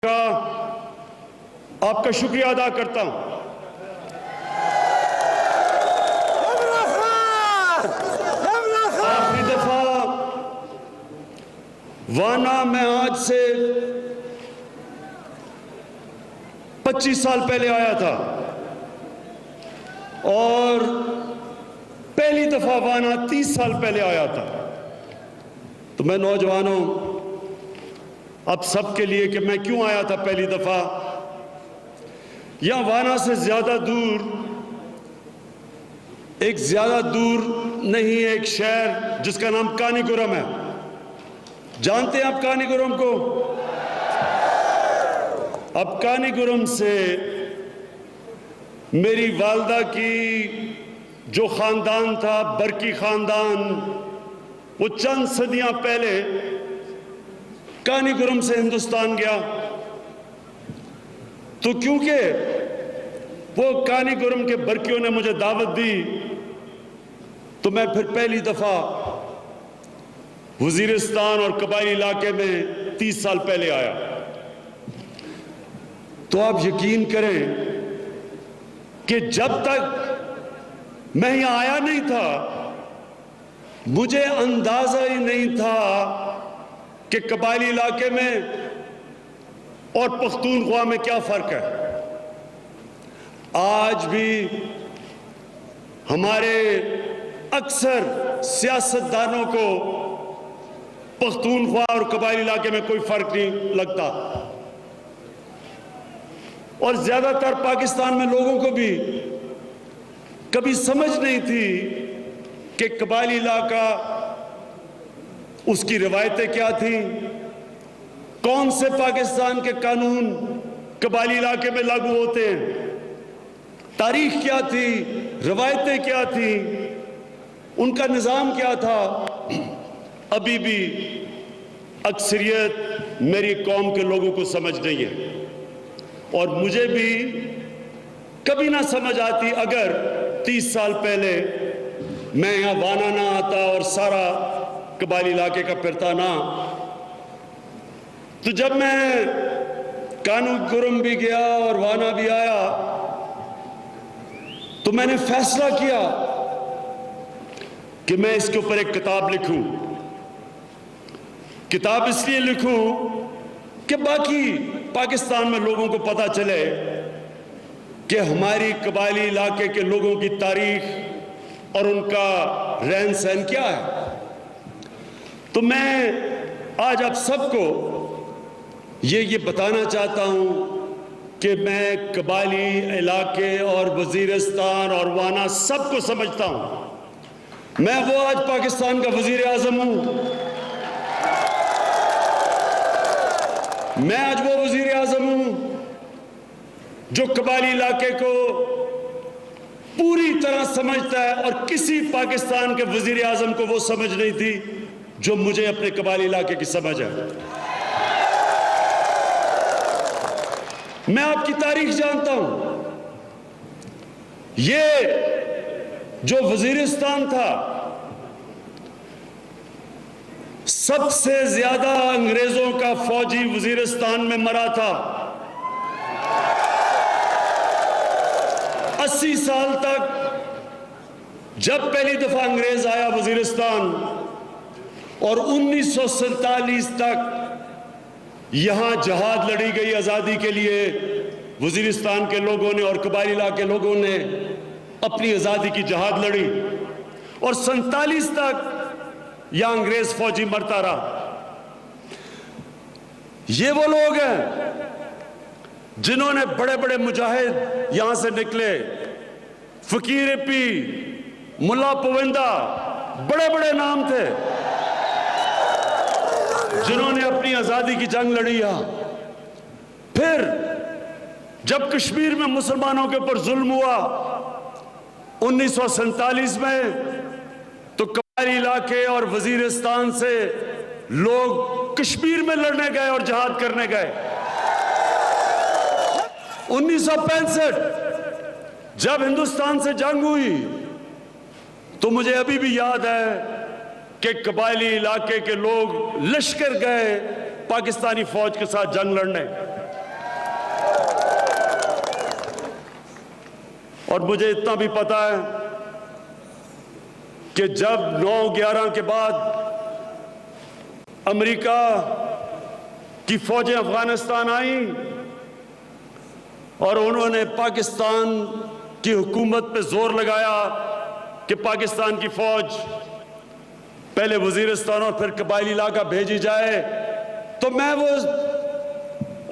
का आपका शुक्रिया अदा करता हूं। आखिरी दफा वाना में आज से 25 साल पहले आया था और पहली दफा वाना 30 साल पहले आया था। तो मैं नौजवानों अब सबके लिए कि मैं क्यों आया था पहली दफा, यहां वाना से ज्यादा दूर नहीं एक शहर जिसका नाम कानीगुरम है। जानते हैं आप कानीगुरम को? अब कानीगुरम से मेरी वालदा की जो खानदान था, बरकी खानदान, वो चंद सदियां पहले कानीगुरम से हिंदुस्तान गया। तो क्योंकि वो कानीगुरम के बरकियों ने मुझे दावत दी, तो मैं फिर पहली दफा वजीरिस्तान और कबायली इलाके में 30 साल पहले आया। तो आप यकीन करें कि जब तक मैं यहां आया नहीं था, मुझे अंदाजा ही नहीं था कि कबायली इलाके में और पख्तूनख्वा में क्या फर्क है। आज भी हमारे अक्सर सियासतदानों को पख्तूनख्वा और कबायली इलाके में कोई फर्क नहीं लगता, और ज्यादातर पाकिस्तान में लोगों को भी कभी समझ नहीं थी कि कबायली इलाका, उसकी रिवायतें क्या थी, कौन से पाकिस्तान के कानून कबायली इलाके में लागू होते हैं, तारीख क्या थी, रिवायतें क्या थी, उनका निज़ाम क्या था। अभी भी अक्सरियत मेरी कौम के लोगों को समझ नहीं है, और मुझे भी कभी ना समझ आती अगर 30 साल पहले मैं यहां वाना ना आता और सारा कबायली इलाके का फिरता ना। तो जब मैं कानीगुरम भी गया और वाना भी आया, तो मैंने फैसला किया कि मैं इसके ऊपर एक किताब लिखूं। किताब इसलिए लिखूं कि बाकी पाकिस्तान में लोगों को पता चले कि हमारी कबायली इलाके के लोगों की तारीख और उनका रहन सहन क्या है। तो मैं आज आप सबको ये बताना चाहता हूं कि मैं कबायली इलाके और वजीरिस्तान और वाना सबको समझता हूं। मैं वो आज पाकिस्तान का वजीर आजम हूं। मैं आज वो वजीर आजम हूं जो कबायली इलाके को पूरी तरह समझता है, और किसी पाकिस्तान के वजीर आजम को वो समझ नहीं थी जो मुझे अपने कबायली इलाके की समझ है। मैं आपकी तारीख जानता हूं। ये जो वजीरिस्तान था, सबसे ज्यादा अंग्रेजों का फौजी वजीरिस्तान में मरा था। 80 साल तक, जब पहली दफा अंग्रेज आया वजीरिस्तान, और 1947 तक यहां जहाद लड़ी गई आजादी के लिए। वजीरिस्तान के लोगों ने और कबायली इलाके के लोगों ने अपनी आजादी की जहाद लड़ी, और 47 तक यहां अंग्रेज फौजी मरता रहा। ये वो लोग हैं जिन्होंने बड़े बड़े मुजाहिद यहां से निकले, फकीर पी, मुल्ला पविंदा, बड़े बड़े नाम थे जिन्होंने अपनी आजादी की जंग लड़ी यहां। फिर जब कश्मीर में मुसलमानों के ऊपर जुल्म हुआ 1947 में, तो कबायली इलाके और वजीरिस्तान से लोग कश्मीर में लड़ने गए और जहाद करने गए। 1965 जब हिंदुस्तान से जंग हुई, तो मुझे अभी भी याद है कि कबायली इलाके के लोग लश्कर गए पाकिस्तानी फौज के साथ जंग लड़ने। और मुझे इतना भी पता है कि जब 9/11 के बाद अमेरिका की फौजें अफगानिस्तान आई और उन्होंने पाकिस्तान की हुकूमत पे जोर लगाया कि पाकिस्तान की फौज पहले वजीरिस्तान और फिर कबायली इलाका भेजी जाए, तो मैं वो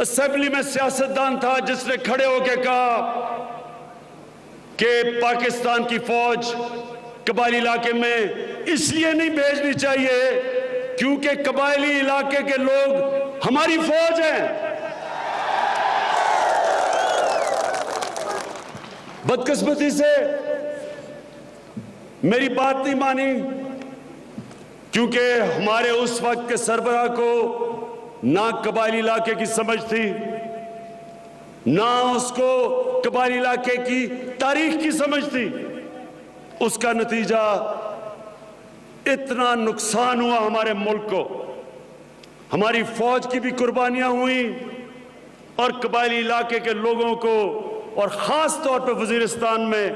असेंबली में सियासतदान था जिसने खड़े होकर कहा कि पाकिस्तान की फौज कबायली इलाके में इसलिए नहीं भेजनी चाहिए क्योंकि कबायली इलाके के लोग हमारी फौज हैं। बदकिस्मती से मेरी बात नहीं मानी, क्योंकि हमारे उस वक्त के सरबराह को ना कबायली इलाके की समझ थी, ना उसको कबायली इलाके की तारीख की समझ थी। उसका नतीजा इतना नुकसान हुआ हमारे मुल्क को, हमारी फौज की भी कुर्बानियां हुई और कबायली इलाके के लोगों को, और खास तौर पर वजीरिस्तान में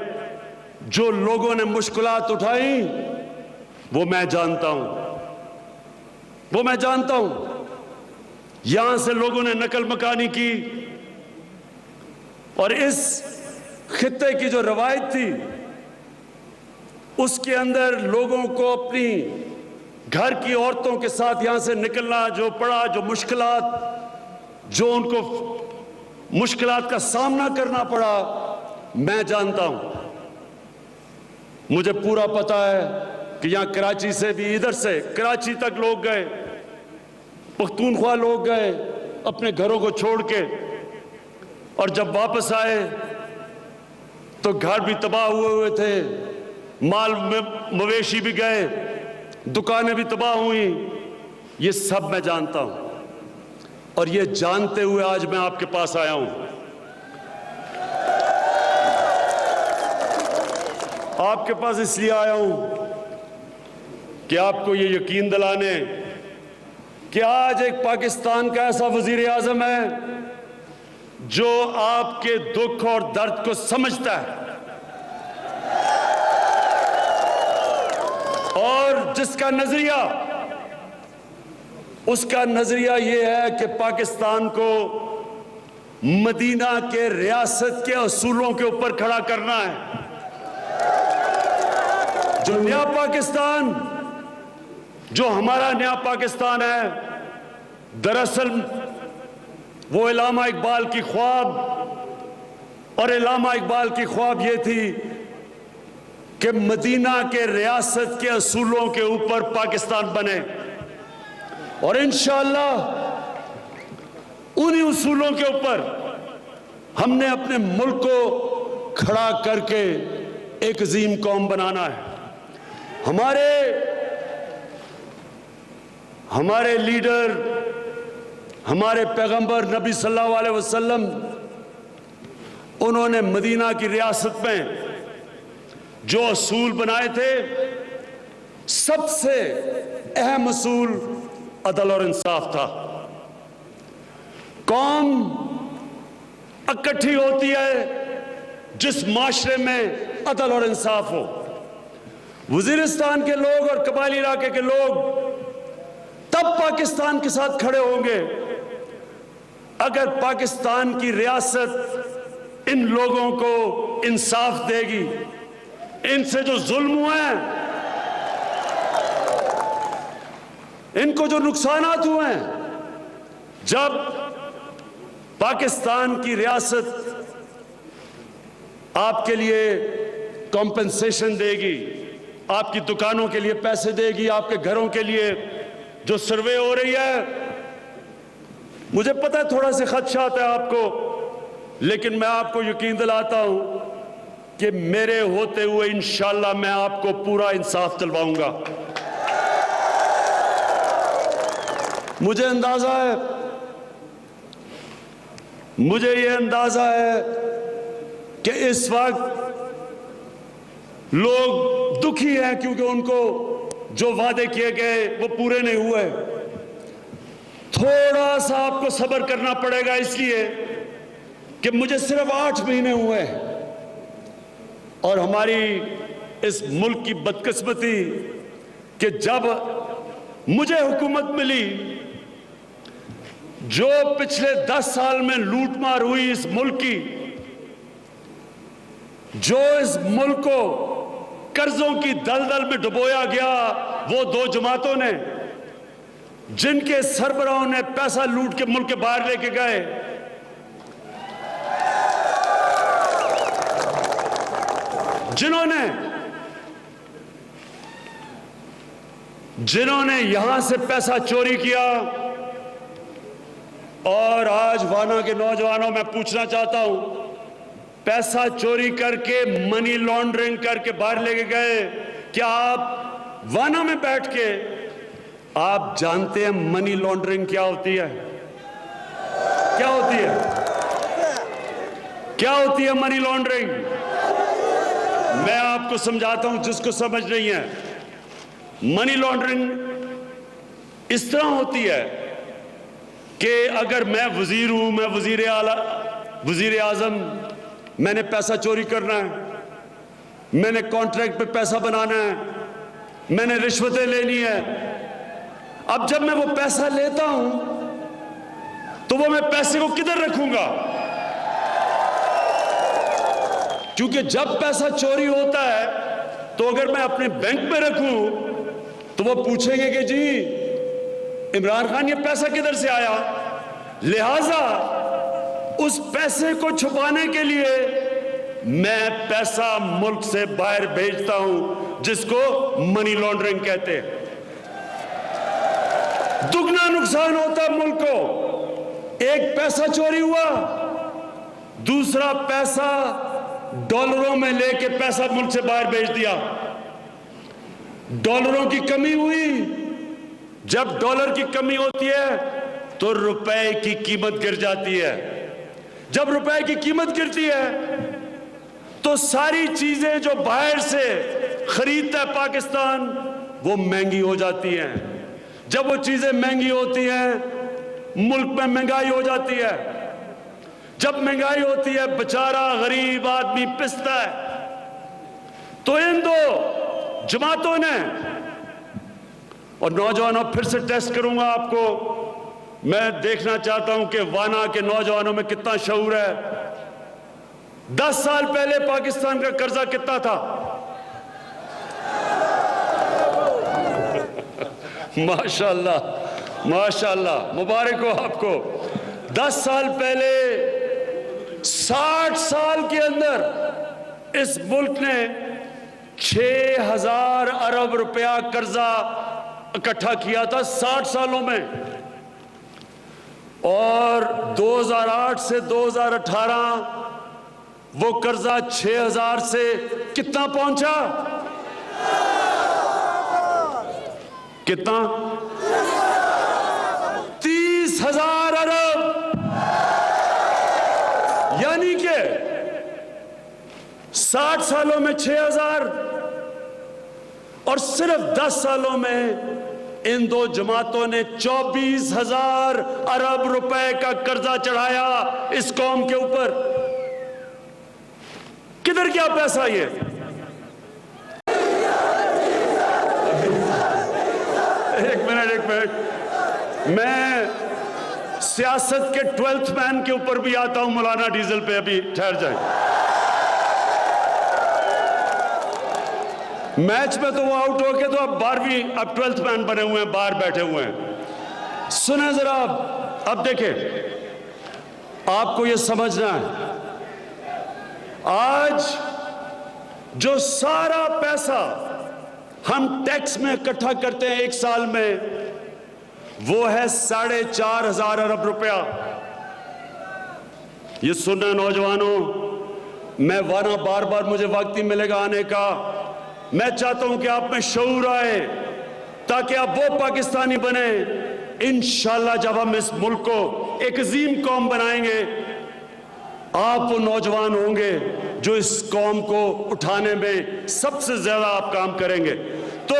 जो लोगों ने मुश्किलात उठाई वो मैं जानता हूं। यहां से लोगों ने नकल मकानी की और इस खित्ते की जो रवायत थी उसके अंदर लोगों को अपनी घर की औरतों के साथ यहां से निकलना जो पड़ा, जो मुश्किलात, जो उनको मुश्किलात का सामना करना पड़ा, मैं जानता हूं। मुझे पूरा पता है कि यहां कराची से भी, इधर से कराची तक लोग गए, पख्तूनख्वा लोग गए अपने घरों को छोड़ के, और जब वापस आए तो घर भी तबाह हुए थे, माल मवेशी भी गए, दुकानें भी तबाह हुई। ये सब मैं जानता हूं और ये जानते हुए आज मैं आपके पास आया हूं। आपके पास इसलिए आया हूं कि आपको ये यकीन दिलाने कि आज एक पाकिस्तान का ऐसा वजीर आजम है जो आपके दुख और दर्द को समझता है और जिसका नजरिया, उसका नजरिया यह है कि पाकिस्तान को मदीना के रियासत के असूलों के ऊपर खड़ा करना है। जो नया पाकिस्तान, जो हमारा नया पाकिस्तान है, दरअसल वो इलामा इकबाल की ख्वाब, और इलामा इकबाल की ख्वाब ये थी कि मदीना के रियासत के असूलों के ऊपर पाकिस्तान बने, और इंशाअल्लाह उन्हीं उसूलों के ऊपर हमने अपने मुल्क को खड़ा करके एक अजीम कौम बनाना है। हमारे लीडर, हमारे पैगंबर नबी सल्लल्लाहु अलैहि वसल्लम, उन्होंने मदीना की रियासत में जो असूल बनाए थे, सबसे अहम असूल अदल और इंसाफ था। कौम इकट्ठी होती है जिस माशरे में अदल और इंसाफ हो। वजीरिस्तान के लोग और कबायली इलाके के लोग तब पाकिस्तान के साथ खड़े होंगे अगर पाकिस्तान की रियासत इन लोगों को इंसाफ देगी। इनसे जो जुल्म हुए हैं, इनको जो नुकसानात हुए हैं, जब पाकिस्तान की रियासत आपके लिए कॉम्पेंसेशन देगी, आपकी दुकानों के लिए पैसे देगी, आपके घरों के लिए जो सर्वे हो रही है, मुझे पता है थोड़ा सा खदशात है आपको, लेकिन मैं आपको यकीन दिलाता हूं कि मेरे होते हुए इंशाअल्लाह मैं आपको पूरा इंसाफ दिलवाऊंगा। मुझे ये अंदाजा है कि इस वक्त लोग दुखी हैं क्योंकि उनको जो वादे किए गए वो पूरे नहीं हुए। थोड़ा सा आपको सब्र करना पड़ेगा, इसलिए कि मुझे सिर्फ 8 महीने हुए और हमारी इस मुल्क की बदकिस्मती कि जब मुझे हुकूमत मिली, जो पिछले 10 साल में लूटमार हुई इस मुल्क की, जो इस मुल्क को कर्जों की दलदल में डुबोया गया, वो दो जमातों ने, जिनके सरबराहों ने पैसा लूट के मुल्क के बाहर लेके गए, जिन्होंने यहां से पैसा चोरी किया। और आज वाना के नौजवानों, मैं पूछना चाहता हूं, पैसा चोरी करके मनी लॉन्ड्रिंग करके बाहर लेके गए, क्या आप वाना में बैठ के आप जानते हैं मनी लॉन्ड्रिंग क्या होती है? क्या होती है? क्या होती है मनी लॉन्ड्रिंग? मैं आपको समझाता हूं जिसको समझ नहीं है। मनी लॉन्ड्रिंग इस तरह होती है कि अगर मैं वजीर हूं, मैं वजीर आजम, मैंने पैसा चोरी करना है, मैंने कॉन्ट्रैक्ट पे पैसा बनाना है, मैंने रिश्वतें लेनी है। अब जब मैं वो पैसा लेता हूं तो वो मैं पैसे को किधर रखूंगा? क्योंकि जब पैसा चोरी होता है तो अगर मैं अपने बैंक में रखूं तो वो पूछेंगे कि जी इमरान खान ये पैसा किधर से आया। लिहाजा उस पैसे को छुपाने के लिए मैं पैसा मुल्क से बाहर भेजता हूं, जिसको मनी लॉन्ड्रिंग कहते हैं। दुगना नुकसान होता है मुल्क को। एक पैसा चोरी हुआ, दूसरा पैसा डॉलरों में लेके पैसा मुल्क से बाहर भेज दिया। डॉलरों की कमी हुई, जब डॉलर की कमी होती है तो रुपए की कीमत गिर जाती है। जब रुपए की कीमत गिरती है तो सारी चीजें जो बाहर से खरीदता है पाकिस्तान, वो महंगी हो जाती हैं। जब वो चीजें महंगी होती हैं, मुल्क में महंगाई हो जाती है। जब महंगाई होती है, बेचारा गरीब आदमी पिसता है। तो इन दो जमातों ने, और नौजवानों फिर से टेस्ट करूंगा आपको, मैं देखना चाहता हूं कि वाना के नौजवानों में कितना शऊर है। 10 साल पहले पाकिस्तान का कर्जा कितना था? माशाअल्लाह, माशाअल्लाह, मुबारक हो आपको। 10 साल पहले 60 साल के अंदर इस मुल्क ने 6000 अरब रुपया कर्जा इकट्ठा किया था 60 सालों में। और 2008 से 2018 वो कर्जा 6000 से कितना पहुंचा? कितना? 30,000 अरब। यानी कि 60 सालों में 6000 और सिर्फ 10 सालों में इन दो जमातों ने 24,000 अरब रुपए का कर्जा चढ़ाया इस कौम के ऊपर। किधर गया पैसा ये? एक मिनट, मैं सियासत के 12th मैन के ऊपर भी आता हूं, मौलाना डीजल पे। अभी ठहर जाए। मैच में तो वो आउट हो गए, तो अब 12वीं, अब 12th मैन बने हुए हैं, बाहर बैठे हुए हैं। सुने जरा, अब देखें, आपको ये समझना है, आज जो सारा पैसा हम टैक्स में इकट्ठा करते हैं एक साल में, वो है 4,500 अरब रुपया। ये सुनना नौजवानों, मैं वाना बार बार मुझे वक्त ही मिलेगा आने का। मैं चाहता हूं कि आप में शऊर आए ताकि आप वो पाकिस्तानी बने। इंशाअल्लाह जब हम इस मुल्क को एक अजीम कौम बनाएंगे, आप वो नौजवान होंगे जो इस कौम को उठाने में सबसे ज्यादा आप काम करेंगे। तो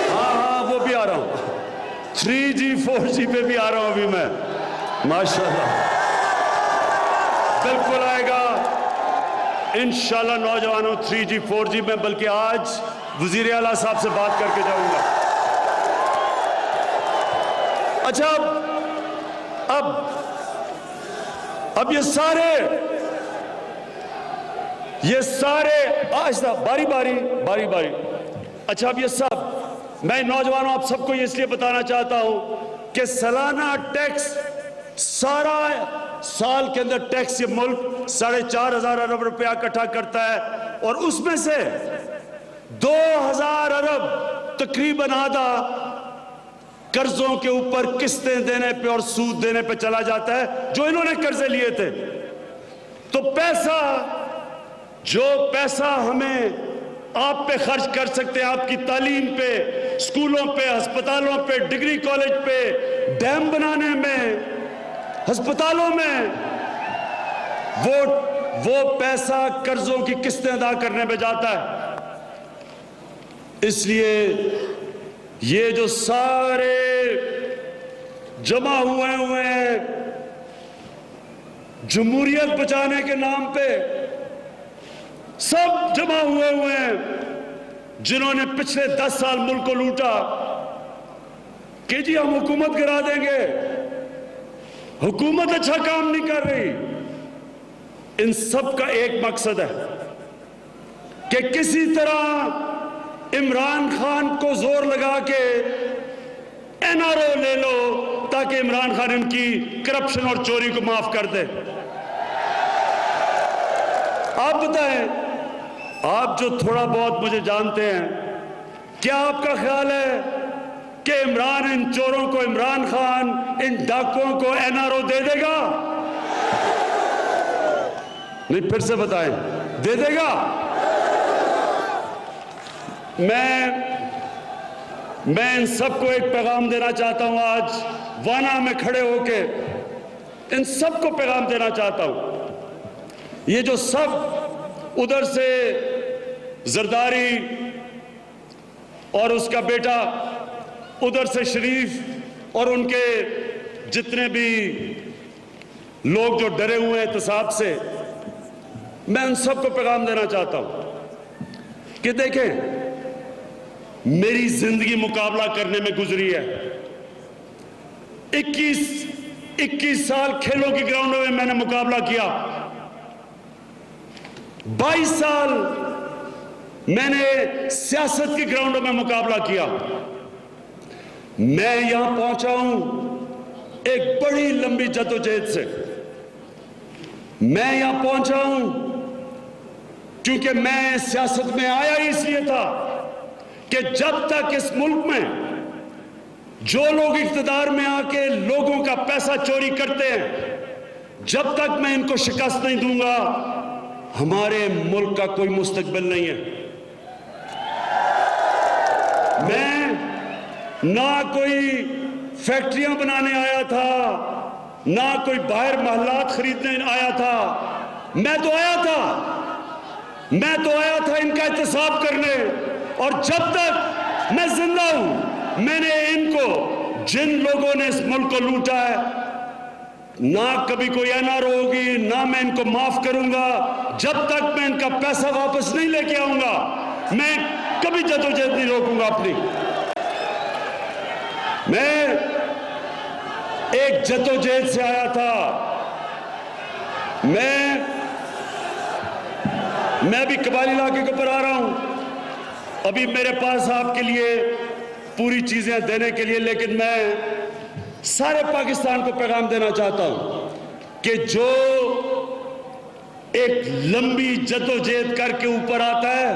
हाँ, वो भी आ रहा हूं। 3G 4G पे भी आ रहा हूं अभी मैं, माशाल्लाह। बिल्कुल आएगा इंशाल्लाह नौजवानों 3G 4G में, बल्कि आज वजीर आला साहब से बात करके जाऊंगा। अच्छा, अब ये सारे आहिस्ता बारी बारी। अच्छा, अब ये सब मैं नौजवानों आप सबको ये इसलिए बताना चाहता हूं कि सालाना टैक्स, सारा साल के अंदर टैक्स ये मुल्क 4,500 अरब रुपया इकट्ठा करता है, और उसमें से 2,000 अरब तकरीबन आधा कर्जों के ऊपर किस्तें देने पे और सूद देने पे चला जाता है, जो इन्होंने कर्जे लिए थे। तो जो पैसा हमें आप पे खर्च कर सकते हैं, आपकी तालीम पे, स्कूलों पे, अस्पतालों पे, डिग्री कॉलेज पे, डैम बनाने में, अस्पतालों में, वो पैसा कर्जों की किस्तें अदा करने में जाता है। इसलिए ये जो सारे जमा हुए हैं जमहूरियत बचाने के नाम पे, सब जमा हुए हैं जिन्होंने पिछले 10 साल मुल्क को लूटा कि जी हम हुकूमत गिरा देंगे, हुकूमत अच्छा काम नहीं कर रही। इन सब का एक मकसद है कि किसी तरह इमरान खान को जोर लगा के NRO ले लो, ताकि इमरान खान इनकी करप्शन और चोरी को माफ कर दे। आप बताएं, आप जो थोड़ा बहुत मुझे जानते हैं, क्या आपका ख्याल है कि इमरान इन चोरों को, इमरान खान इन डाकुओं को NRO दे देगा? नहीं, फिर से बताएं, दे देगा? मैं इन सबको एक पैगाम देना चाहता हूं, आज वाना में खड़े होके इन सबको पैगाम देना चाहता हूं। ये जो सब उधर से जरदारी और उसका बेटा, उधर से शरीफ और उनके जितने भी लोग जो डरे हुए हैं एहतसाब से, मैं उन सबको पैगाम देना चाहता हूं कि देखें, मेरी जिंदगी मुकाबला करने में गुजरी है। 21 साल खेलों की ग्राउंडों में मैंने मुकाबला किया, 22 साल मैंने सियासत की ग्राउंडों में मुकाबला किया। मैं यहां पहुंचा हूं एक बड़ी लंबी जद्दोजहद से। मैं यहां पहुंचा हूं क्योंकि मैं सियासत में आया ही इसलिए था कि जब तक इस मुल्क में जो लोग इख्तिदार में आके लोगों का पैसा चोरी करते हैं, जब तक मैं इनको शिकस्त नहीं दूंगा, हमारे मुल्क का कोई मुस्तकबिल नहीं है। मैं ना कोई फैक्ट्रियां बनाने आया था, ना कोई बाहर महलात खरीदने आया था। मैं तो आया था इनका एहतसाब करने, और जब तक मैं जिंदा हूं, मैंने इनको, जिन लोगों ने इस मुल्क को लूटा है, ना कभी कोई NRO होगी, ना मैं इनको माफ करूंगा। जब तक मैं इनका पैसा वापस नहीं लेके आऊंगा, मैं कभी जद्दोजहद नहीं रोकूंगा अपनी। मैं एक जद्दोजहद से आया था। मैं भी कबायली इलाके के ऊपर आ रहा हूं। अभी मेरे पास आपके लिए पूरी चीजें देने के लिए, लेकिन मैं सारे पाकिस्तान को पैगाम देना चाहता हूं कि जो एक लंबी जद्दोजहद करके ऊपर आता है,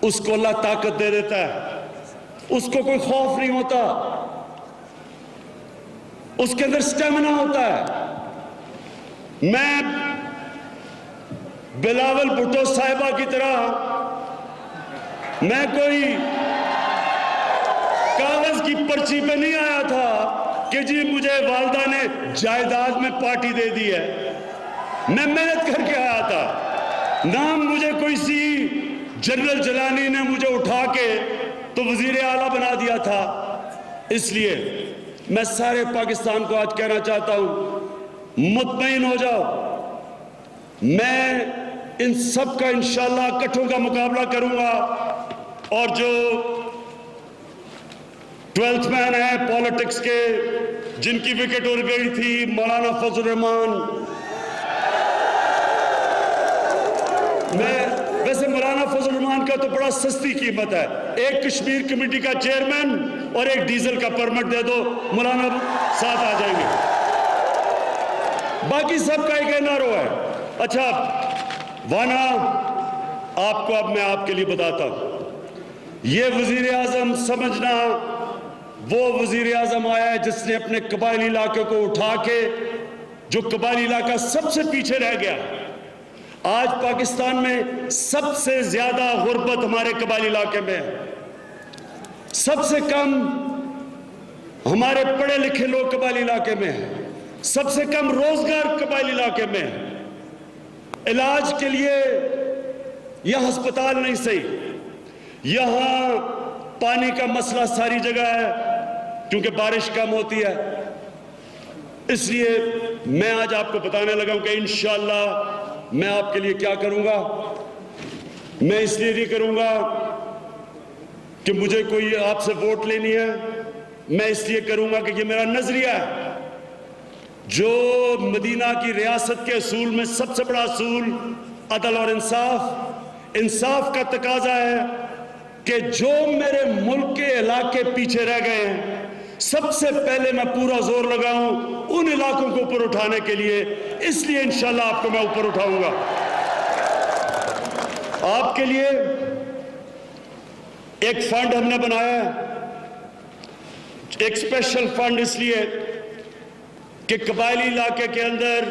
उसको अल्लाह ताकत दे देता है। उसको कोई खौफ नहीं होता, उसके अंदर स्टेमिना होता है। मैं बिलावल भुट्टो साहिबा की तरह, मैं कोई कागज की पर्ची पे नहीं आया था कि जी मुझे वालदा ने जायदाद में पार्टी दे दी है। मैं मेहनत करके आया था। ना मुझे कोई सी जनरल जलानी ने मुझे उठा के तो वजीर आला बना दिया था। इसलिए मैं सारे पाकिस्तान को आज कहना चाहता हूं, मुतमईन हो जाओ, मैं इन सब का इंशाअल्लाह इकट्ठों का मुकाबला करूंगा। और जो 12th मैन है पॉलिटिक्स के, जिनकी विकेट उड़ गई थी, मौलाना फजल रहमान, मैं वैसे मौलाना फजल रहमान का तो बड़ा सस्ती कीमत है, एक कश्मीर कमेटी का चेयरमैन और एक डीजल का परमिट दे दो, मौलाना साथ आ जाएंगे। बाकी सबका एक एनआरओ है। अच्छा वाना, आपको अब मैं आपके लिए बताता हूं, ये वजीर आजम समझना वो वजीर आजम आया है जिसने अपने कबायली इलाके को उठा के, जो कबायली इलाका सबसे पीछे रह गया, आज पाकिस्तान में सबसे ज्यादा गुर्बत हमारे कबायली इलाके में है, सबसे कम हमारे पढ़े लिखे लोग कबायली इलाके में हैं, सबसे कम रोजगार कबायली इलाके में है। इलाज के लिए यहां अस्पताल नहीं सही, यहां पानी का मसला सारी जगह है क्योंकि बारिश कम होती है। इसलिए मैं आज आपको बताने लगा हूं कि इंशाअल्लाह मैं आपके लिए क्या करूंगा। मैं इसलिए नहीं करूंगा कि मुझे कोई आपसे वोट लेनी है, मैं इसलिए करूंगा कि ये मेरा नजरिया है। जो मदीना की रियासत के असूल में सबसे बड़ा असूल अदल और इंसाफ, इंसाफ का तकाजा है कि जो मेरे मुल्क के इलाके पीछे रह गए हैं, सबसे पहले मैं पूरा जोर लगाऊं उन इलाकों को ऊपर उठाने के लिए। इसलिए इंशाल्लाह आपको मैं ऊपर उठाऊंगा। आपके लिए एक फंड हमने बनाया है, एक स्पेशल फंड, इसलिए कि कबायली इलाके के अंदर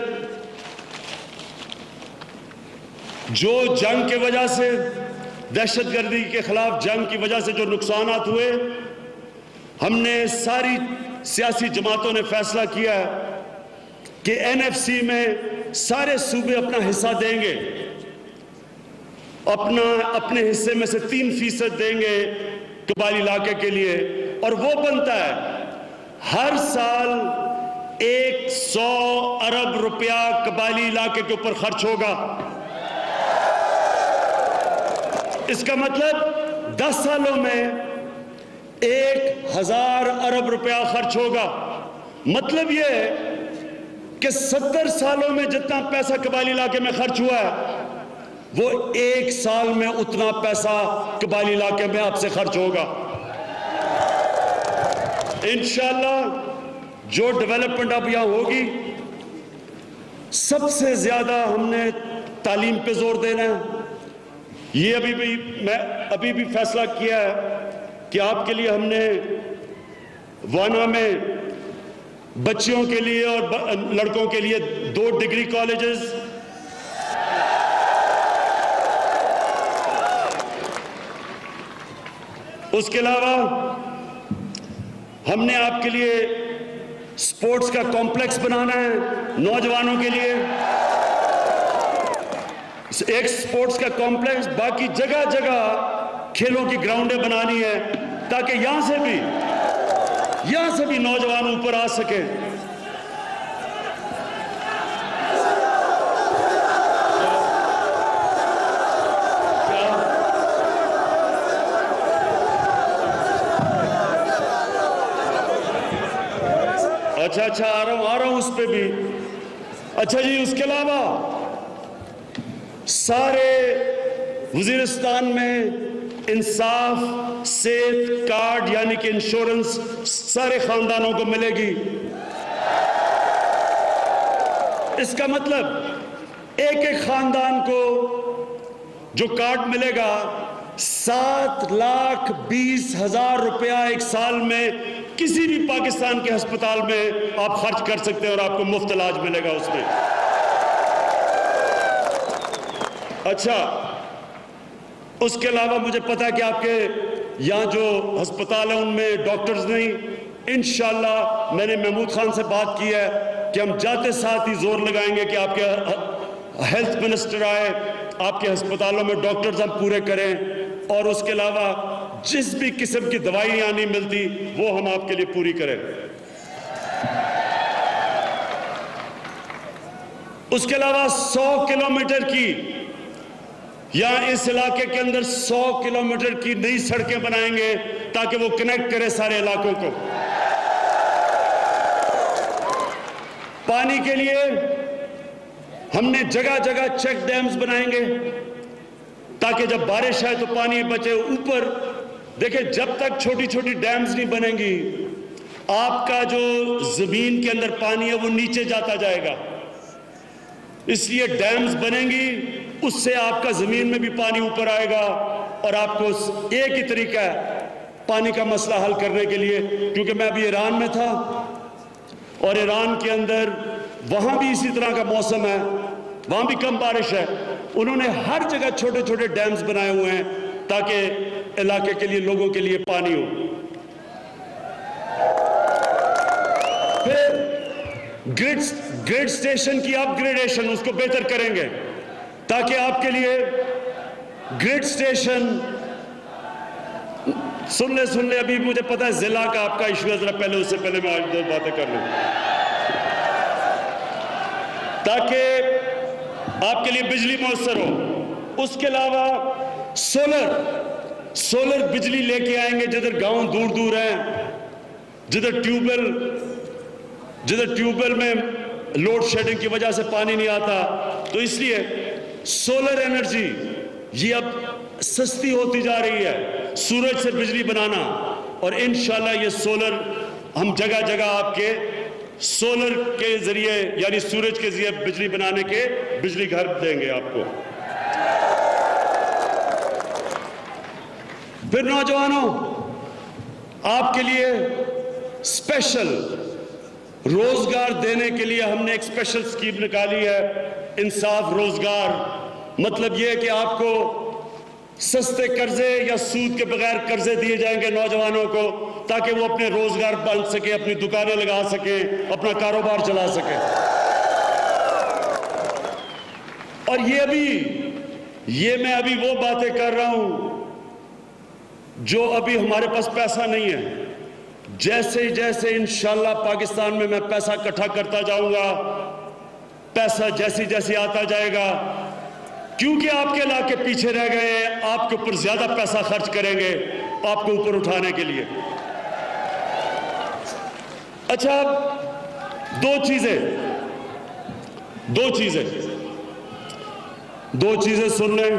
जो जंग की वजह से, दहशतगर्दी के खिलाफ जंग की वजह से जो नुकसानात हुए, हमने सारी सियासी जमातों ने फैसला किया है कि एनएफसी में सारे सूबे अपना हिस्सा देंगे, अपने हिस्से में से 3% देंगे कबायली इलाके के लिए। और वो बनता है हर साल 100 अरब रुपया कबायली इलाके के ऊपर खर्च होगा। इसका मतलब 10 सालों में 1000 अरब रुपया खर्च होगा। मतलब यह है कि 70 सालों में जितना पैसा कबायली इलाके में खर्च हुआ है, वो 1 साल में उतना पैसा कबायली इलाके में आपसे खर्च होगा। इंशाअल्लाह जो डेवलपमेंट अब यहां होगी, सबसे ज्यादा हमने तालीम पे जोर देना है। ये मैं अभी भी फैसला किया है कि आपके लिए हमने वाना में बच्चियों के लिए और लड़कों के लिए 2 डिग्री कॉलेजेस, उसके अलावा हमने आपके लिए स्पोर्ट्स का कॉम्प्लेक्स बनाना है नौजवानों के लिए, एक स्पोर्ट्स का कॉम्प्लेक्स, बाकी जगह जगह खेलों की ग्राउंडें बनानी है ताकि यहां से भी नौजवान ऊपर आ सके। अच्छा आ रहा हूं उस पे भी। अच्छा जी, उसके अलावा सारे वजीरिस्तान में इंसाफ सेहत कार्ड यानी कि इंश्योरेंस सारे खानदानों को मिलेगी। इसका मतलब एक खानदान को जो कार्ड मिलेगा 7,20,000 रुपया एक साल में किसी भी पाकिस्तान के अस्पताल में आप खर्च कर सकते हैं और आपको मुफ्त इलाज मिलेगा उसमें। अच्छा, उसके अलावा मुझे पता है कि आपके यहाँ जो अस्पताल है उनमें डॉक्टर्स नहीं। इंशाअल्लाह मैंने महमूद खान से बात की है कि हम जाते साथ ही जोर लगाएंगे कि आपके हेल्थ मिनिस्टर आए, आपके अस्पतालों में डॉक्टर्स हम पूरे करें। और उसके अलावा जिस भी किस्म की दवाई यहां नहीं मिलती वो हम आपके लिए पूरी करें। उसके अलावा 100 किलोमीटर की या इस इलाके के अंदर 100 किलोमीटर की नई सड़कें बनाएंगे ताकि वो कनेक्ट करे सारे इलाकों को। पानी के लिए हमने जगह जगह चेक डैम्स बनाएंगे ताकि जब बारिश आए तो पानी बचे। ऊपर देखिए, जब तक छोटी छोटी डैम्स नहीं बनेंगी आपका जो जमीन के अंदर पानी है वो नीचे जाता जाएगा। इसलिए डैम्स बनेंगी, उससे आपका जमीन में भी पानी ऊपर आएगा और आपको एक ही तरीका है पानी का मसला हल करने के लिए। क्योंकि मैं अभी ईरान में था और ईरान के अंदर वहां भी इसी तरह का मौसम है, वहां भी कम बारिश है। उन्होंने हर जगह छोटे छोटे डैम्स बनाए हुए हैं ताकि इलाके के लिए, लोगों के लिए पानी हो। फिर ग्रिड स्टेशन की अपग्रेडेशन, उसको बेहतर करेंगे ताकि आपके लिए ग्रिड स्टेशन, सुन ले अभी मुझे पता है जिला का आपका इशू है, जरा पहले उससे पहले मैं आज 2 बातें कर लूं ताकि आपके लिए बिजली मुयस्सर हो। उसके अलावा सोलर बिजली लेके आएंगे जिधर गांव दूर दूर हैं, जिधर ट्यूबवेल में लोड शेडिंग की वजह से पानी नहीं आता, तो इसलिए सोलर एनर्जी ये अब सस्ती होती जा रही है, सूरज से बिजली बनाना। और इंशाल्लाह ये सोलर हम जगह जगह आपके सोलर के जरिए यानी सूरज के जरिए बिजली बनाने के बिजली घर देंगे आपको। फिर नौजवानों, आपके लिए स्पेशल रोजगार देने के लिए हमने एक स्पेशल स्कीम निकाली है, इंसाफ रोजगार। मतलब यह है कि आपको सस्ते कर्जे या सूद के बगैर कर्जे दिए जाएंगे नौजवानों को ताकि वो अपने रोजगार बन सके, अपनी दुकानें लगा सके, अपना कारोबार चला सके। और ये मैं अभी वो बातें कर रहा हूं जो अभी हमारे पास पैसा नहीं है। जैसे जैसे इंशाल्लाह पाकिस्तान में मैं पैसा इकट्ठा करता जाऊंगा, पैसा जैसे जैसे आता जाएगा, क्योंकि आपके इलाके पीछे रह गए हैं, आपके ऊपर ज्यादा पैसा खर्च करेंगे आपको ऊपर उठाने के लिए। अच्छा, दो चीजें सुन लें।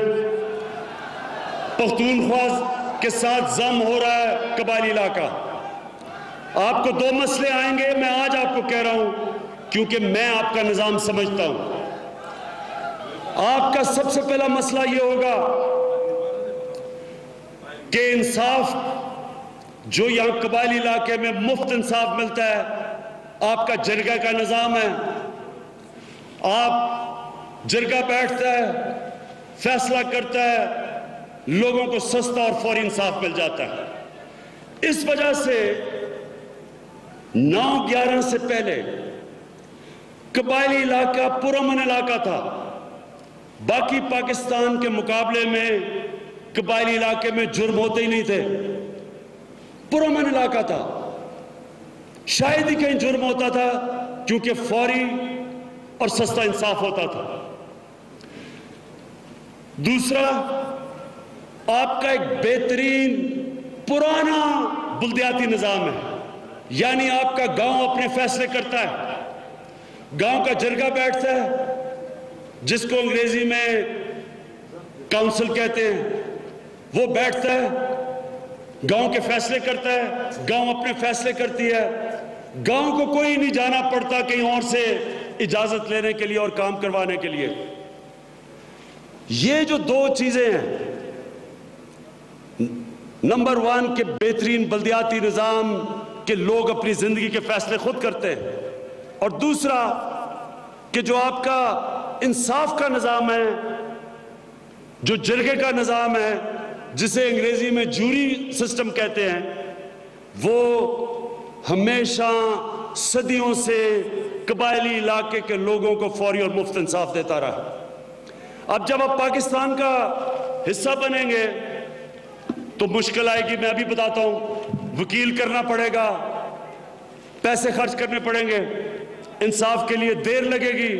पख्तूनख्वा के साथ जम हो रहा है कबायली इलाका। आपको 2 मसले आएंगे, मैं आज आपको कह रहा हूं क्योंकि मैं आपका निजाम समझता हूं। आपका सबसे पहला मसला यह होगा कि इंसाफ जो यहां कबायली इलाके में मुफ्त इंसाफ मिलता है, आपका जरगा का निजाम है। आप जरगा बैठता है, फैसला करता है, लोगों को सस्ता और फौरी इंसाफ मिल जाता है। इस वजह से 9/11 से पहले कबायली इलाका पुरअमन इलाका था। बाकी पाकिस्तान के मुकाबले में कबायली इलाके में जुर्म होते ही नहीं थे, पुरअमन इलाका था। शायद ही कहीं जुर्म होता था क्योंकि फौरी और सस्ता इंसाफ होता था। दूसरा, आपका एक बेहतरीन पुराना बुल्दियाती निजाम है, यानी आपका गांव अपने फैसले करता है। गांव का जरगा बैठता है जिसको अंग्रेजी में काउंसिल कहते हैं, वो बैठता है, गांव के फैसले करता है, गांव अपने फैसले करती है। गांव को कोई नहीं जाना पड़ता कहीं और से इजाजत लेने के लिए और काम करवाने के लिए। ये जो 2 चीजें हैं, नंबर 1 के बेहतरीन बल्दियाती निजाम के लोग अपनी जिंदगी के फैसले खुद करते हैं, और दूसरा कि जो आपका इंसाफ का निजाम है, जो जरगे का निजाम है, जिसे अंग्रेजी में जूरी सिस्टम कहते हैं, वो हमेशा सदियों से कबायली इलाके के लोगों को फौरी और मुफ्त इंसाफ देता रहा। अब जब आप पाकिस्तान का हिस्सा बनेंगे तो मुश्किल आएगी। मैं अभी बताता हूं, वकील करना पड़ेगा, पैसे खर्च करने पड़ेंगे, इंसाफ के लिए देर लगेगी।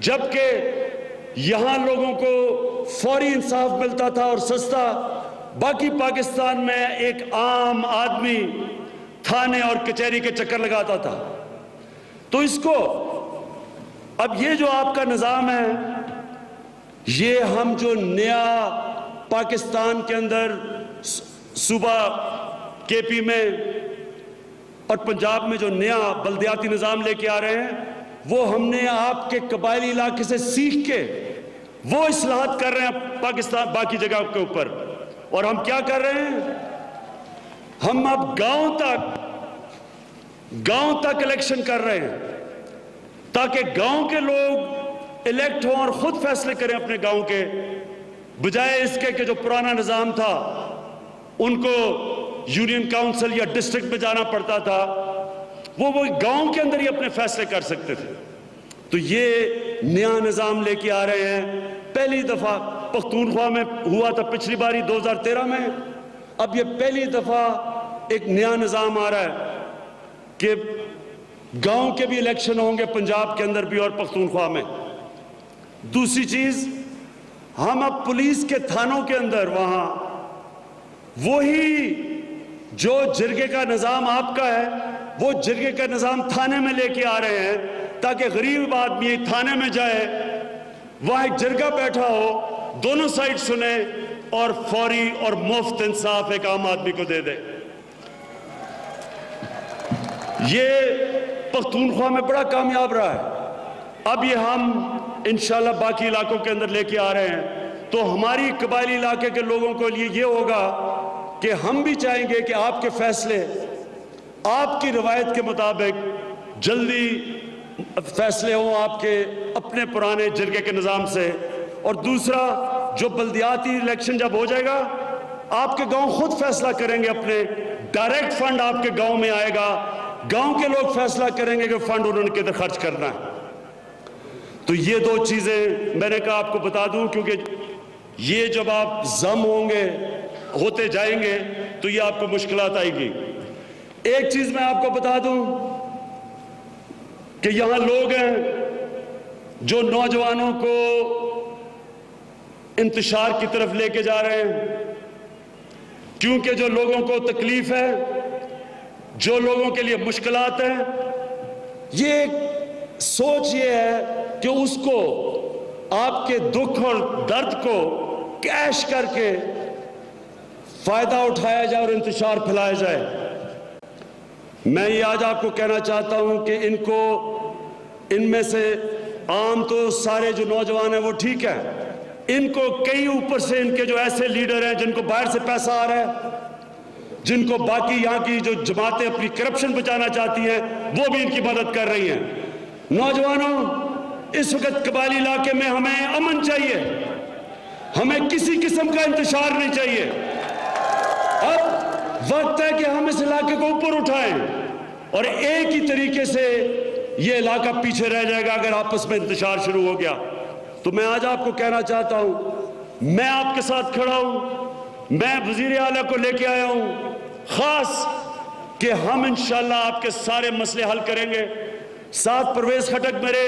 जबकि यहां लोगों को फौरी इंसाफ मिलता था और सस्ता। बाकी पाकिस्तान में एक आम आदमी थाने और कचहरी के चक्कर लगाता था। तो इसको अब ये जो आपका निजाम है, ये हम जो नया पाकिस्तान के अंदर सूबा केपी में और पंजाब में जो नया बल्दियाती निजाम लेके आ रहे हैं, वो हमने आपके कबायली इलाके से सीख के वो इस्लाहत कर रहे हैं पाकिस्तान बाकी जगह के ऊपर। और हम क्या कर रहे हैं, हम अब गांव तक इलेक्शन कर रहे हैं, ताकि गांव के लोग इलेक्ट हों और खुद फैसले करें अपने गांव के, बजाय इसके कि जो पुराना निजाम था उनको यूनियन काउंसिल या डिस्ट्रिक्ट में जाना पड़ता था, वो गांव के अंदर ही अपने फैसले कर सकते थे। तो ये नया निजाम लेके आ रहे हैं। पहली दफा पख्तूनख्वा में हुआ था पिछली बारी 2013 में, अब ये पहली दफा एक नया निजाम आ रहा है कि गांव के भी इलेक्शन होंगे पंजाब के अंदर भी और पख्तूनख्वा में। दूसरी चीज, हम अब पुलिस के थानों के अंदर वहां वही जो जिरगे का निजाम आपका है, वो जिरगे का निजाम थाने में लेके आ रहे हैं, ताकि गरीब आदमी थाने में जाए, वहां एक जिरगा बैठा हो, दोनों साइड सुने और फौरी और मुफ्त इंसाफ एक आम आदमी को दे दे। ये पख्तूनख्वा में बड़ा कामयाब रहा है। अब ये हम इंशाल्लाह बाकी इलाकों के अंदर लेके आ रहे हैं। तो हमारी कबायली इलाके के लोगों के लिए ये होगा कि हम भी चाहेंगे कि आपके फैसले आपकी रवायत के मुताबिक जल्दी फैसले हों, आपके अपने पुराने जिरगे के निज़ाम से। और दूसरा, जो बल्दियाती इलेक्शन जब हो जाएगा, आपके गांव खुद फैसला करेंगे, अपने डायरेक्ट फंड आपके गांव में आएगा, गांव के लोग फैसला करेंगे कि फंड उन्होंने किधर खर्च करना है। तो ये दो चीजें मैंने कहा आपको बता दूं, क्योंकि ये जब आप जम होते जाएंगे तो ये आपको मुश्किलात आएगी। एक चीज मैं आपको बता दूं कि यहां लोग हैं जो नौजवानों को इंतशार की तरफ लेके जा रहे हैं, क्योंकि जो लोगों को तकलीफ है, जो लोगों के लिए मुश्किलात हैं, ये सोच ये है कि उसको आपके दुख और दर्द को कैश करके फायदा उठाया जाए और इंतशार फैलाया जाए। मैं ये आज आपको कहना चाहता हूं कि इनमें से आम तो सारे जो नौजवान हैं वो ठीक है, इनको कई ऊपर से इनके जो ऐसे लीडर हैं जिनको बाहर से पैसा आ रहा है, जिनको बाकी यहाँ की जो जमातें अपनी करप्शन बचाना चाहती हैं, वो भी इनकी मदद कर रही हैं। नौजवानों, इस वक्त कबायली इलाके में हमें अमन चाहिए, हमें किसी किस्म का इंतशार नहीं चाहिए। अब वक्त है कि हम इस इलाके को ऊपर उठाएं, और एक ही तरीके से ये इलाका पीछे रह जाएगा अगर आपस में इंतशार शुरू हो गया। तो मैं आज आपको कहना चाहता हूं, मैं आपके साथ खड़ा हूं, मैं वजीर आला को लेके आया हूं खास कि हम इंशाल्लाह आपके सारे मसले हल करेंगे। साथ परवेज खटक मेरे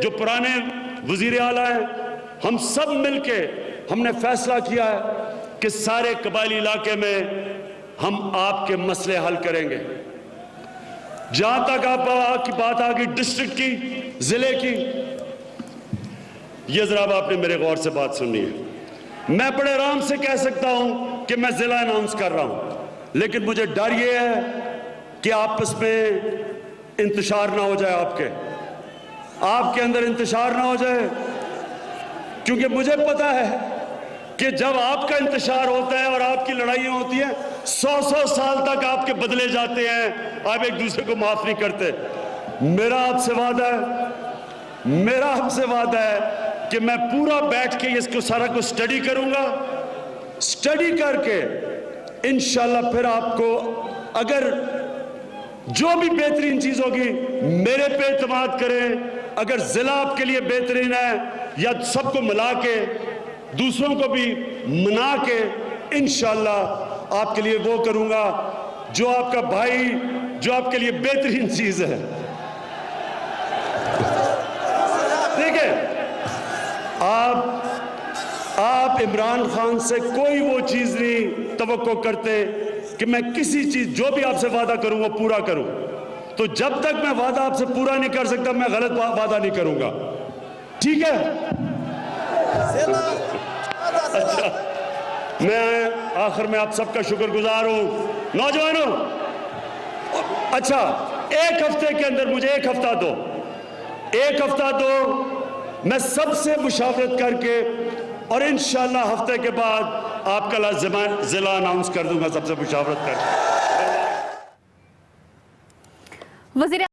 जो पुराने वजीर आला हैं, हम सब मिलके हमने फैसला किया है कि सारे कबायली इलाके में हम आपके मसले हल करेंगे। जहां तक आपकी बात आ गई डिस्ट्रिक्ट की, जिले की, ये जरा आपने मेरे गौर से बात सुननी है। मैं बड़े आराम से कह सकता हूं कि मैं जिला अनाउंस कर रहा हूं, लेकिन मुझे डर ये है कि आपस में इंतशार ना हो जाए, आपके अंदर इंतशार ना हो जाए, क्योंकि मुझे पता है कि जब आपका इंतशार होता है और आपकी लड़ाइयां होती हैं, 100-100 साल तक आपके बदले जाते हैं, आप एक दूसरे को माफ नहीं करते। मेरा आपसे वादा है कि मैं पूरा बैठ के इसको सारा कुछ स्टडी करूंगा, स्टडी करके इंशाल्लाह फिर आपको अगर जो भी बेहतरीन चीज होगी मेरे पे एतमाद करें। अगर जिला आपके लिए बेहतरीन है, या सबको मिला के दूसरों को भी मना के इंशाअल्लाह आपके लिए वो करूंगा जो आपका भाई, जो आपके लिए बेहतरीन चीज है। ठीक है, आप इमरान खान से कोई वो चीज नहीं तवक्को करते कि मैं किसी चीज, जो भी आपसे वादा करूं वो पूरा करूं। तो जब तक मैं वादा आपसे पूरा नहीं कर सकता, मैं गलत वादा नहीं करूंगा। ठीक है? अच्छा, मैं आखिर में आप सबका शुक्रगुजार हूं नौजवानों। अच्छा, एक हफ्ते के अंदर मुझे एक हफ्ता दो, मैं सबसे मुशावरत करके और इंशाअल्लाह हफ्ते के बाद आपका जिला अनाउंस कर दूंगा, सबसे मुशावरत करके। वज़ीर